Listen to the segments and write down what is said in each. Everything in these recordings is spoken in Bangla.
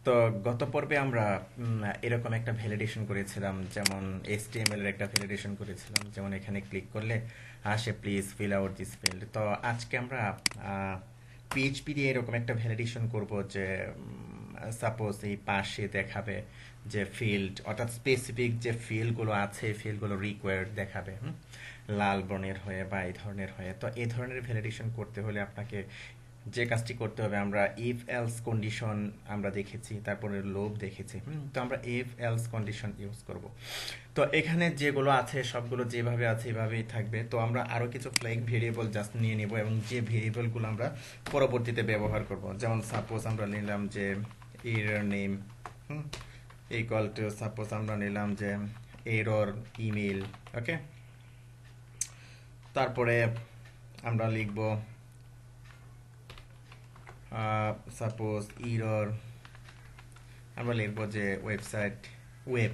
তো গত পর্বে আমরা এরকম একটা ভ্যালিডেশন করেছিলাম, যেমন HTML এর একটা ভ্যালিডেশন করেছিলাম, যেমন এখানে ক্লিক করলে আসে please fill out this field. তো আজকে আমরা PHP দিয়ে এরকম একটা ভ্যালিডেশন করব যে সাপোজ এই পাশে দেখাবে যে ফিল্ড, অর্থাৎ স্পেসিফিক যে ফিল্ডগুলো আছে ফিল্ডগুলো রিকোয়ার্ড দেখাবে লাল বর্ণের হয়ে বা এই ধরনের হয়ে। তো এই ধরনের ভ্যালিডেশন করতে হলে আপনাকে যে কাজটি করতে হবে, আমরা ইফ এলস কন্ডিশন আমরা দেখেছি, তারপরে লুপ দেখেছি। তো আমরা ইফ এলস কন্ডিশন ইউজ করব। তো এখানে যেগুলো আছে সবগুলো যেভাবে আছে এভাবেই থাকবে। তো আমরা আরো কিছু ফ্ল্যাগ ভেরিয়েবল জাস্ট নিয়ে নেব এবং যে ভেরিয়েবলগুলো আমরা পরবর্তীতে ব্যবহার করব, যেমন সাপোজ আমরা নিলাম যে error name equal to, suppose আমরা নিলাম যে এরর ইমেল। ওকে, তারপরে আমরা লিখব সাপোজ এরর, আমরা লিখব যে ওয়েবসাইট ওয়েব।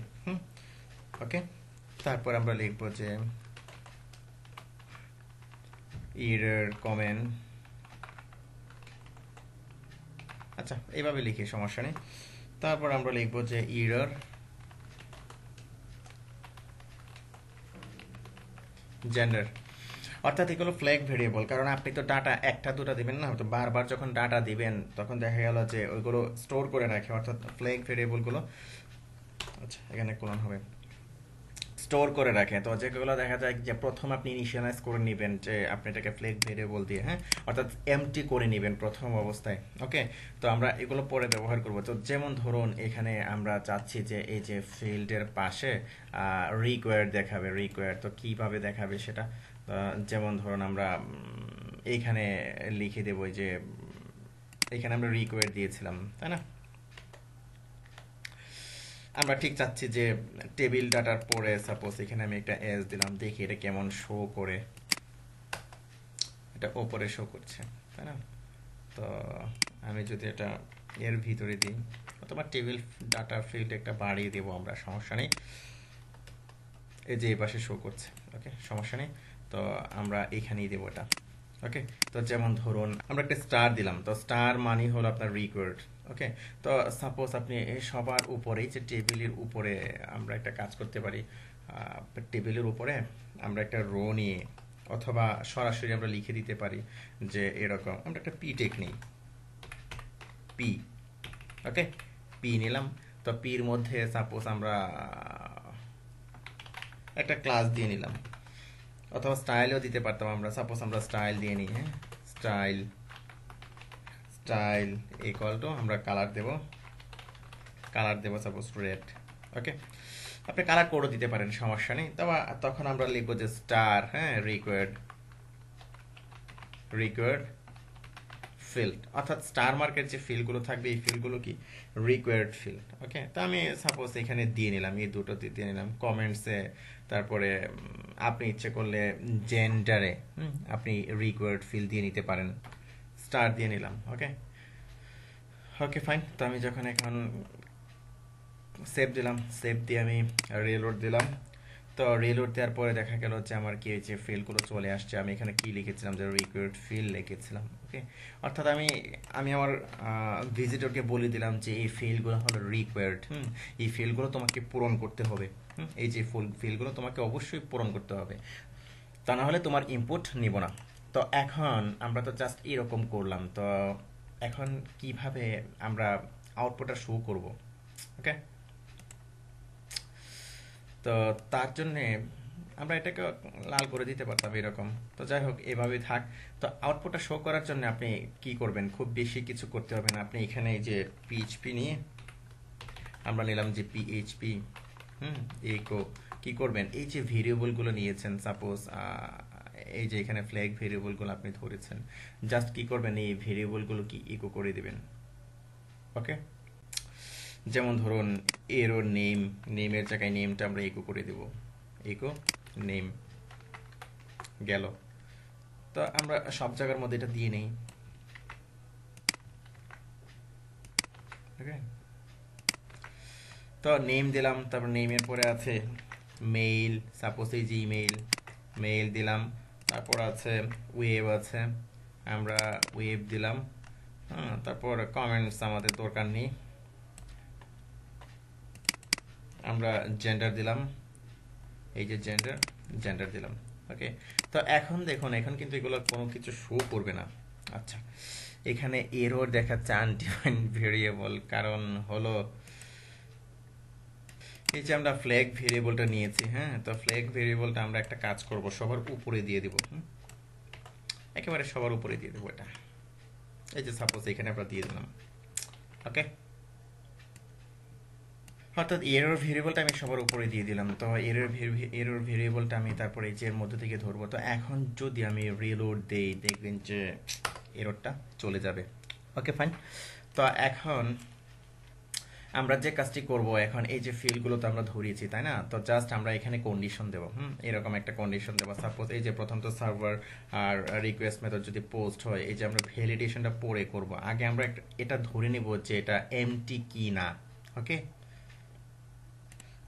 ওকে, তারপর আমরা লিখব যে এরর কমেন্ট। আচ্ছা, এইভাবে লিখি, সমস্যা নেই। তারপর আমরা লিখব যে এরর জেন্ডার। অর্থাৎ এগুলো ফ্ল্যাগ ভেরিয়েবল, কারণ আপনি তো ডাটা একটা দুটা দিবেন না, তো বারবার যখন ডাটা দিবেন তখন দেখা গেল যে ওইগুলো স্টোর করে রাখে, অর্থাৎ ফ্ল্যাগ ভেরিয়েবলগুলো, আচ্ছা এখানে কোলন হবে, স্টোর করে রাখে। তো যেগুলো দেখা যায় যে প্রথম আপনি ইনিশিয়ালাইজ করে নেবেন যে আপনি এটাকে ফ্ল্যাগ ভেরিয়েবল দিয়ে, হ্যাঁ, অর্থাৎ এমটি করে নেবেন প্রথম অবস্থায়। ওকে, তো আমরা এগুলো পরে ব্যবহার করব। তো যেমন ধরুন এখানে আমরা চাচ্ছি যে এই যে ফিল্ডের পাশে রিকোয়ার্ড দেখাবে, রিকোয়ার্ড তো কিভাবে দেখাবে সেটা, যেমন ধরুন আমরা এইখানে লিখে দেবো যে এখানে আমরা রিকোয়ার্ড দিয়েছিলাম, তাই না? আমরা ঠিক চাচ্ছি যে টেবিল ডাটার পরে সাপোজ এখানে আমি একটা এস দিলাম, দেখি এটা কেমন শো করে। এটা ওপরে শো করছে, তাই না? তো আমি যদি এটা এর ভিতরে দিই, অথবা টেবিল ডাটা ফিল্ড একটা বাড়িয়ে দেবো আমরা, সমস্যা নেই। এই যে এই পাশে শো করছে, ওকে, সমস্যা নেই। তো আমরা এখানেই দেবো এটা। ওকে, তো যেমন ধরুন আমরা একটা স্টার দিলাম, তো স্টার মানে হলো আপনার রিকোয়ার্ড। ওকে, তো সাপোজ আপনি সবার উপরেই যে টেবিলের উপরে আমরা একটা কাজ করতে পারি, টেবিলের উপরে আমরা একটা রো নিয়ে, অথবা সরাসরি আমরা লিখে দিতে পারি যে এরকম আমরা একটা পি টেক নিই, পি। ওকে, পি নিলাম। তো পির মধ্যে সাপোজ আমরা একটা ক্লাস দিয়ে নিলাম, অথবা স্টাইলও দিতে পারতাম আমরা। সাপোজ আমরা স্টাইল দিয়ে নিই, হ্যাঁ, স্টাইল, স্টাইল ইকুয়াল টু আমরা কালার দেব, কালার দেব সাপোজ রেড। ওকে, আপনি কালার কোডও দিতে পারেন, সমস্যা নেই। তখন আমরা লিখবো যে স্টার, হ্যাঁ, রিকোয়ার্ড, রিকোয়ার্ড ফিল্ড, অর্থাৎ স্টার মার্কের যে ফিল্ডগুলো থাকবে এই ফিল্ডগুলো কি রিকোয়ার্ড ফিল্ড। ওকে, তো আমি সাপোজ এখানে দিয়ে নিলাম, এই দুটোতে দিয়ে নিলাম কমেন্টসে। তারপরে আপনি ইচ্ছে করলে জেন্ডারে আপনি রিকোয়ার্ড ফিল্ড দিয়ে নিতে পারেন, স্টার দিয়ে নিলাম। ওকে, ওকে ফাইন। তো আমি যখন এখন সেভ দিলাম, সেভ দিয়ে আমি রিলোড দিলাম। তো রিলোড দেওয়ার পরে দেখা গেল যে আমার কি যে ফিল্ডগুলো চলে আসছে। আমি এখানে কি লিখেছিলাম, যে রিকোয়ার্ড ফিল্ড লিখেছিলাম। ওকে, অর্থাৎ আমি আমি আমার ভিজিটরকে বলে দিলাম যে এই ফিল্ডগুলো হলো রিকোয়ার্ড। এই ফিল্ডগুলো তোমাকে পূরণ করতে হবে। এই যে ফিল্ডগুলো তোমাকে অবশ্যই পূরণ করতে হবে, তা না হলে তোমার ইনপুট নিব না। তো এখন আমরা তো জাস্ট এরকম করলাম, তো এখন কিভাবে আমরা আউটপুটটা শো করব? ওকে, তো তার জন্যে আমরা এটাকে লাল করে দিতে পারতাম এরকম। তো যাই হোক, এভাবেই থাক। তো আউটপুটটা শো করার জন্য আপনি কি করবেন, খুব বেশি কিছু করতে হবে না। আপনি এখানে এই যে পিএইচপি নিয়ে আমরা নিলাম যে পিএইচপি ইকো, কি করবেন, এই যে ভেরিয়েবলগুলো নিয়েছেন, সাপোজ এই যে এখানে ফ্ল্যাগ ভেরিয়েবলগুলো আপনি ধরেছেন, জাস্ট কি করবেন, এই ভেরিয়েবলগুলো কি ইকো করে দিবেন। ওকে, যেমন ধরুন এরো নেম, নেমের জায়গায় নেমটা আমরা ইকো করে দেব, ইকো নেম গেল। তো আমরা সব জায়গার মধ্যে এটা দিয়ে নেই। ওকে, তো নেম দিলাম, তারপর নেমের পরে আছে মেইল, সাপোজ এই যে ইমেইল, মেইল দিলাম। তারপর আছে ওয়েব, আছে আমরা ওয়েব দিলাম। তারপর কমেন্টস আমাদের দরকার নেই, আমরা জেন্ডার দিলাম, এই যে জেন্ডার, জেন্ডার দিলাম। ওকে, তো এখন দেখুন, এখন কিন্তু এগুলো কোনো কিছু শো করবে না। আচ্ছা, এখানে এরর দেখাচ্ছে আনডিফাইন্ড ভেরিয়েবল, কারণ হলো এই যে আমরা ফ্ল্যাগ ভেরিয়েবলটা নিয়েছি, হ্যাঁ, তো ফ্ল্যাগ ভেরিয়েবলটা আমরা একটা কাজ করব, সবার উপরে দিয়ে দিব, একেবারে সবার উপরে দিয়ে দেবো এটা। এই যে সাপোজ এখানে আমরা দিয়ে দিলাম। ওকে, অর্থাৎ এরর ভেরিয়েবলটা আমি সবার উপরে দিয়ে দিলাম। তো এরর ভেরিয়েবলটা আমি তারপরে এই যে এর মধ্যে থেকে ধরবো। তো এখন যদি আমি রিলোড দেই, দেখবেন যে এররটা চলে যাবে। ওকে, ফাইন। তো এখন আমরা যে কাজটি করব, এখন এই যে ফিল্ডগুলো তো আমরা ধরিয়েছি, তাই না? তো জাস্ট আমরা এখানে কন্ডিশন দেবো, এরকম একটা কন্ডিশন দেবো। সাপোজ এই যে প্রথম তো সার্ভার আর রিকোয়েস্ট মেথড যদি পোস্ট হয়, এই যে আমরা ভ্যালিডেশনটা পরে করব, আগে আমরা এটা ধরে নিব যে এটা এমটি কি না। ওকে,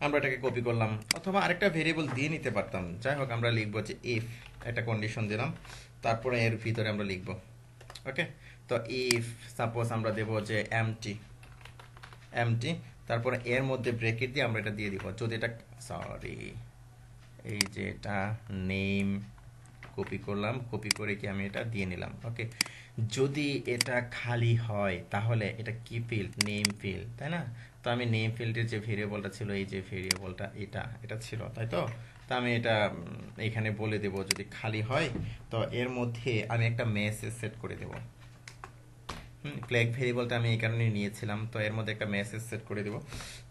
আমরা এটাকে কপি করলাম, অথবা আরেকটা ভেরিয়েবল দিয়ে নিতে পারতাম। যাই হোক, আমরা লিখবো যে ইফ, একটা কন্ডিশন দিলাম, তারপরে এর ভিতরে আমরা লিখব। ওকে, তো ইফ সাপোজ আমরা দেব যে এমটি, এমটি, তারপরে এর মধ্যে ব্রেকেট দিয়ে আমরা এটা দিয়ে দিব। যদি এটা, সরি, এই যে এটা নেম কপি করলাম, কপি করে কি আমি এটা দিয়ে নিলাম। ওকে, যদি এটা খালি হয় তাহলে এটা কি ফিল্ড? নেম ফিল্ড, তাই না? তো আমি নেম ফিল্ডের যে ভেরিয়েবলটা ছিল, এই যে ভেরিয়েবলটা এটা ছিল, তাই তো? তো আমি এটা এখানে বলে দেব যদি খালি হয়, তো এর মধ্যে আমি একটা মেসেজ সেট করে দেব। ফ্ল্যাগ ভেরিয়েবলটা আমি এই কারণে নিয়েছিলাম, তো এর মধ্যে একটা মেসেজ সেট করে দেব।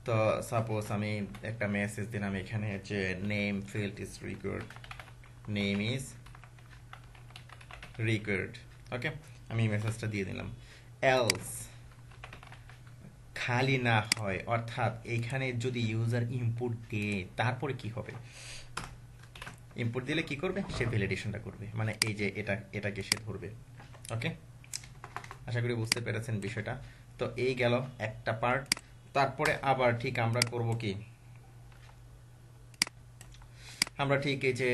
তো সাপোজ আমি একটা মেসেজ দিলাম এখানে যে name field is required, name is required. Okay, আমি এই মেসেজটা দিয়ে দিলাম। এলস খালি না হয়, অর্থাৎ এইখানে যদি ইউজার ইনপুট দেয় তারপরে কি হবে? ইনপুট দিলে কি করবে? সে ভ্যালিডেশনটা করবে, মানে এই যে এটাকে সে ধরবে। ওকে, আশা করি বুঝতে পেরেছেন বিষয়টা। তো এই গেল একটা পার্ট। তারপরে আবার ঠিক আমরা করব কি, আমরা ঠিক এই যে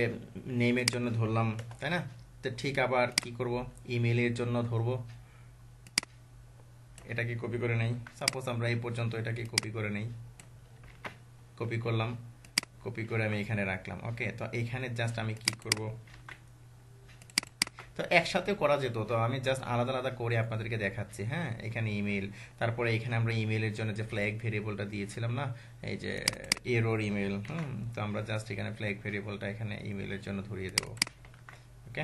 নেমের জন্য ধরলাম, তাই না? তো ঠিক আবার কি করব, ইমেইলের জন্য ধরবো। এটাকে কপি করে নেই, সাপোজ আমরা এই পর্যন্ত এটাকে কপি করে নেই, কপি করলাম, কপি করে আমি এখানে রাখলাম। ওকে, তো এখানে জাস্ট আমি কি করব, তো একসাথে করা যেত, তো আমি জাস্ট আলাদা আলাদা করে আপনাদেরকে দেখাচ্ছি। হ্যাঁ, এখানে ইমেল, তারপরে এখানে আমরা ইমেলের জন্য যে ফ্ল্যাগ ভেরিয়েবলটা দিয়েছিলাম না, এই যে এরর ইমেল, তো আমরা জাস্ট এখানে ফ্ল্যাগ ভেরিয়েবলটা এখানে ইমেলের জন্য ধরিয়ে দেব। ওকে,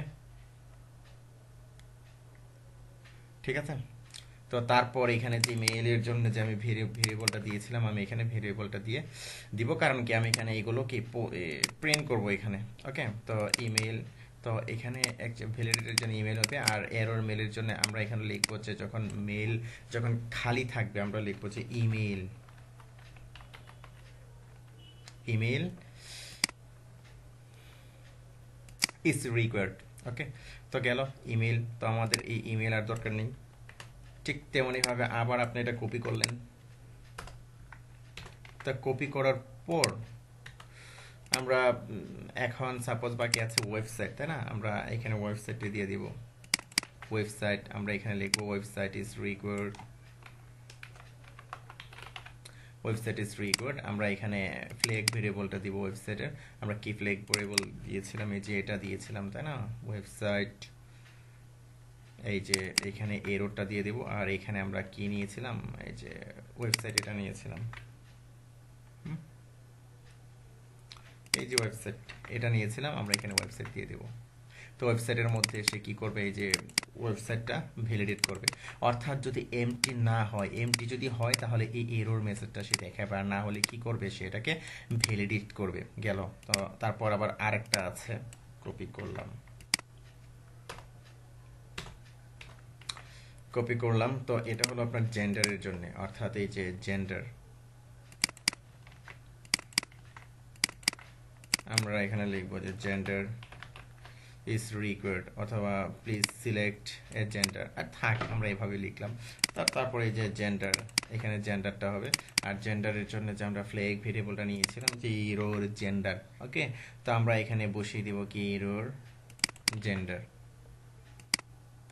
ঠিক আছে। তো তারপর এখানে যে মেইলের জন্য যে আমি ভেরিয়েবলটা দিয়েছিলাম, আমি এখানে ভেরিয়েবলটা দিয়ে দিব, কারণ কি আমি এখানে এইগুলো কি প্রিন্ট করব এখানে। ওকে, তো ইমেল, তো এখানে ভ্যালিডেটের জন্য ইমেল হবে, আর এরর মেলের জন্য আমরা এখানে লিখবো যে যখন মেল যখন খালি থাকবে আমরা লিখবো যে email, email is required. Okay, তো গেল ইমেল, তো আমাদের এই ইমেল আর দরকার নেই। ঠিক তেমনইভাবে আবার আপনি এটা কপি করলেন, তা কপি করার পর আমরা এখন সাপোজ বাকি আছে ওয়েবসাইট, তাই না? আমরা এখানে ওয়েবসাইটে দিয়ে দিব। ওয়েবসাইট আমরা এখানে লিখবো website is required, website is required. আমরা এখানে ফ্ল্যাগ ভেরিয়েবলটা দিব ওয়েবসাইটের। আমরা কি ফ্ল্যাগ ভেরিয়েবল দিয়েছিলাম? এই যে এটা দিয়েছিলাম, তাই না? ওয়েবসাইট, এই যে এখানে এররটা দিয়ে দেব, আর এখানে আমরা কি নিয়েছিলাম? এই যে ওয়েবসাইট, এটা নিয়েছিলাম, এই যে ওয়েবসাইট এটা নিয়েছিলাম, আমরা এখানে ওয়েবসাইট দিয়ে দেব। তো ওয়েবসাইটের মধ্যে সে কি করবে? এই যে ওয়েবসাইটটা ভ্যালিডেট করবে। অর্থাৎ যদি এমটি না হয়, এমটি যদি হয় তাহলে এই এরর মেসেজটা সে দেখাবে, আর না হলে কি করবে? সে এটাকে ভ্যালিডেট করবে। গেল। তো তারপর আবার আরেকটা আছে, কপি করলাম, কপি করলাম। তো এটা হলো আপনার জেন্ডারের জন্য, অর্থাৎ এই যে জেন্ডার, আমরা এখানে লিখবো যে জেন্ডার ইজ রিকোয়ার্ড, অথবা প্লিজ সিলেক্ট এ জেন্ডার, আর থাক আমরা এভাবে লিখলাম। তারপরে এই যে জেন্ডার, এখানে জেন্ডারটা হবে। আর জেন্ডারের জন্য যে আমরা ফ্ল্যাগ ভেরিয়েবলটা নিয়েছিলাম যে ইরোর জেন্ডার। ওকে, তো আমরা এখানে বসিয়ে দিব কি ইরোর জেন্ডার।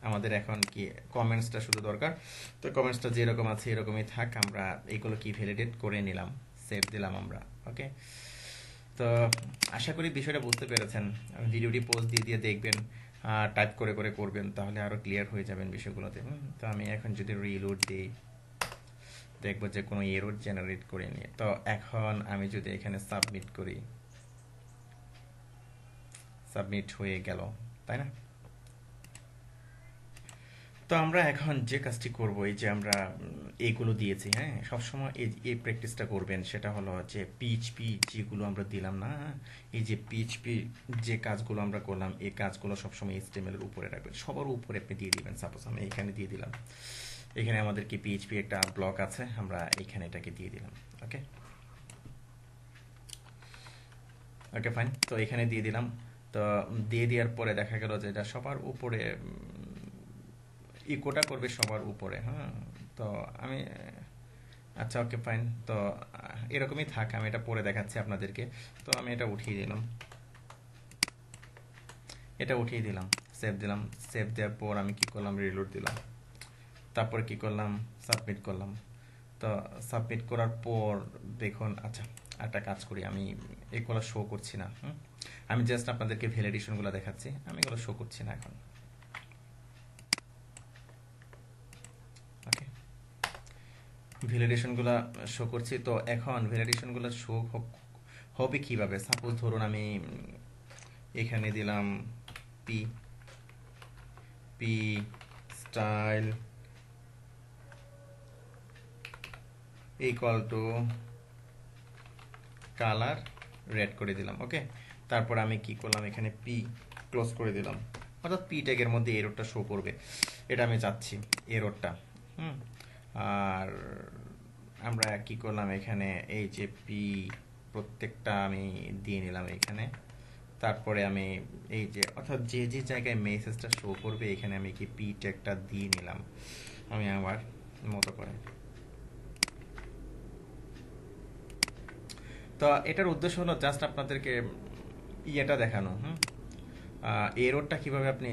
আমাদের এখন কি কমেন্টসটা শুধু দরকার, তো কমেন্টসটা যেরকম আছে এরকমই থাক, আমরা এইগুলো কি ভ্যালিডেট করে নিলাম, সেভ দিলাম আমরা। ওকে, তো আশা করি বিষয়টা বুঝতে পেরেছেন। ভিডিওটি পোস্ট দিয়ে দিয়ে দেখবেন, টাইপ করে করে করবেন, তাহলে আরও ক্লিয়ার হয়ে যাবেন বিষয়গুলোতে। তো আমি এখন যদি রিলোড দিই, দেখবো যে কোনো এরর জেনারেট করে নিয়ে। তো এখন আমি যদি এখানে সাবমিট করি, সাবমিট হয়ে গেল, তাই না? তো আমরা এখন যে কাজটি করব, এই যে আমরা এইগুলো দিয়েছি, হ্যাঁ, সবসময় এই প্র্যাকটিসটা করবেন। সেটা হলো যে পিএইচপি যেগুলো আমরা দিলাম না, এই যে পিএইচপি যে কাজগুলো আমরা করলাম, এই কাজগুলো সবসময় এইচটিএমএল এর উপরে রাখবেন, সবার উপরে আপনি দিয়ে দিবেন। সাপোজ আমি এখানে দিয়ে দিলাম, এখানে আমাদের কি পিএইচপি একটা ব্লক আছে, আমরা এখানে এটাকে দিয়ে দিলাম। ওকে, ওকে ফাইন। তো এখানে দিয়ে দিলাম। তো দিয়ে দেওয়ার পরে দেখা গেল যে এটা সবার উপরে ইকোটা করবে সবার উপরে, হ্যাঁ। তো আমি, আচ্ছা ওকে ফাইন। তো এরকমই থাক, আমি এটা পরে দেখাচ্ছি আপনাদেরকে। তো আমি এটা উঠিয়ে দিলাম, এটা উঠিয়ে দিলাম, সেভ দিলাম। সেভ দেওয়ার পর আমি কি করলাম, রিলোড দিলাম, তারপর কি করলাম, সাবমিট করলাম। তো সাবমিট করার পর দেখুন, আচ্ছা একটা কাজ করি, আমি এগুলো শো করছি না, আমি জাস্ট আপনাদেরকে ভ্যালিডেশনগুলো দেখাচ্ছি, আমি এগুলো শো করছি না এখন। ওকে, ভ্যালিডেশনগুলো শো করছি। তো এখন ভ্যালিডেশনগুলো শো হবে কিভাবে? সাপোজ ধরুন আমি এখানে দিলাম P P style equal to colour red করে দিলাম। ওকে, তারপর আমি কি করলাম, এখানে পি ক্লোজ করে দিলাম, অর্থাৎ পি ট্যাগের মধ্যে এররটা শো করবে, এটা আমি চাচ্ছি এররটা। আর আমরা কি করলাম, এখানে এই যে পি প্রত্যেকটা আমি দিয়ে নিলাম এখানে। তারপরে আমি এই যে, অর্থাৎ যে যে জায়গায় মেসেজটা শো করবে, এখানে আমি কি পি ট্যাগটা দিয়ে নিলাম আমি আমার মতো করে। তো এটার উদ্দেশ্য হলো জাস্ট আপনাদেরকে ইয়েটা দেখানো, এররটা কিভাবে আপনি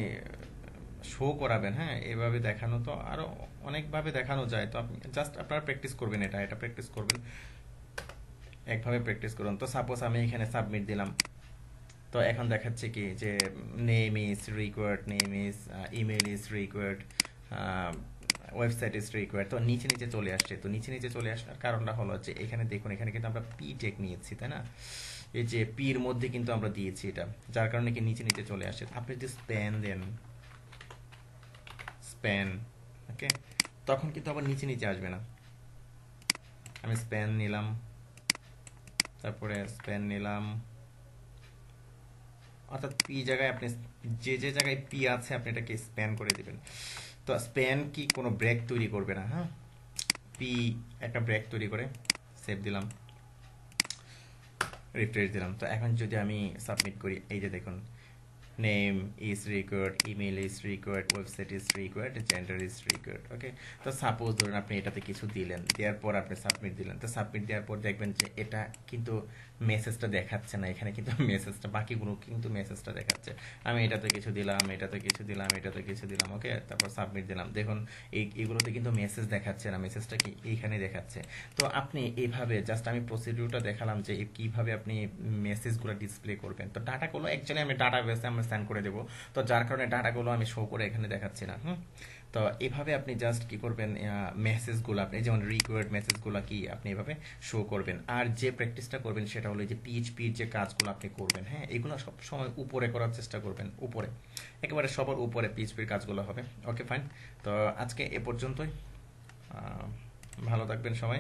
শো করাবেন, হ্যাঁ, এভাবে দেখানো। তো আরো অনেকভাবে দেখানো যায়। তো আপনি জাস্ট আপনারা প্র্যাকটিস করবেন, এটা প্র্যাকটিস করবেন, একভাবে প্র্যাকটিস করুন। তো সাপোজ আমি এখানে সাবমিট দিলাম। তো এখন দেখাচ্ছে কি যে name is required, name is, email is required, website is required. তো নিচে নিচে চলে আসছে। তো নিচে নিচে চলে আসার কারণটা হলো যে এখানে দেখুন, এখানে কিন্তু আমরা পি টেক নিয়েছি, তাই না? এই যে পির মধ্যে কিন্তু আমরা দিয়েছি এটা, যার কারণে কি নিচে নিচে চলে আসে। আপনি যদি স্প্যান দেন, স্প্যান, ওকে, তখন কিন্তু আবার নিচে নিচে আসবে না। আমি স্প্যান নিলাম, তারপরে স্প্যান নিলাম, অর্থাৎ পি জায়গায় আপনি যে যে জায়গায় পি আছে আপনি এটাকে স্প্যান করে দিবেন। তো স্প্যান কি কোনো ব্রেক তৈরি করবে না, হ্যাঁ। পি একটা ব্রেক তৈরি করে সেভ দিলাম, রিফ্রেশ দিলাম। তো এখন যদি আমি সাবমিট করি, এই যে দেখুন, name is required, email is required, website is required, gender is required. Okay, তো সাপোজ ধরুন আপনি এটাতে কিছু দিলেন, দেওয়ার পর আপনি সাবমিট দিলেন। তো সাবমিট দেওয়ার পর দেখবেন যে এটা কিন্তু মেসেজটা দেখাচ্ছে না, এখানে কিন্তু মেসেজটা, বাকিগুলো কিন্তু মেসেজটা দেখাচ্ছে। আমি এটাতে কিছু দিলাম, এটাতে কিছু দিলাম, এটাতে কিছু দিলাম, ওকে, তারপর সাবমিট দিলাম। দেখুন এইগুলোতে কিন্তু মেসেজ দেখাচ্ছে না, মেসেজটা কি এইখানে দেখাচ্ছে। তো আপনি এইভাবে জাস্ট আমি প্রসিডিউরটা দেখালাম যে কিভাবে আপনি মেসেজগুলো ডিসপ্লে করবেন। তো ডাটাগুলো অ্যাকচুয়ালি আমি ডাটা বেসে আমরা সেন্ড করে দেবো, তো যার কারণে ডাটাগুলো আমি শো করে এখানে দেখাচ্ছি না। তো এভাবে আপনি জাস্ট কি করবেন, মেসেজগুলো আপনি যেমন রিকোয়ার্ড মেসেজগুলো কি আপনি এভাবে শো করবেন। আর যে প্র্যাকটিসটা করবেন সেটা হলো যে পিএইচপির যে কাজগুলো আপনি করবেন, হ্যাঁ, এগুলো সব সময় উপরে করার চেষ্টা করবেন, উপরে, একেবারে সবার উপরে পিএইচপির কাজগুলো হবে। Okay fine. তো আজকে এ পর্যন্তই, ভালো থাকবেন সবাই।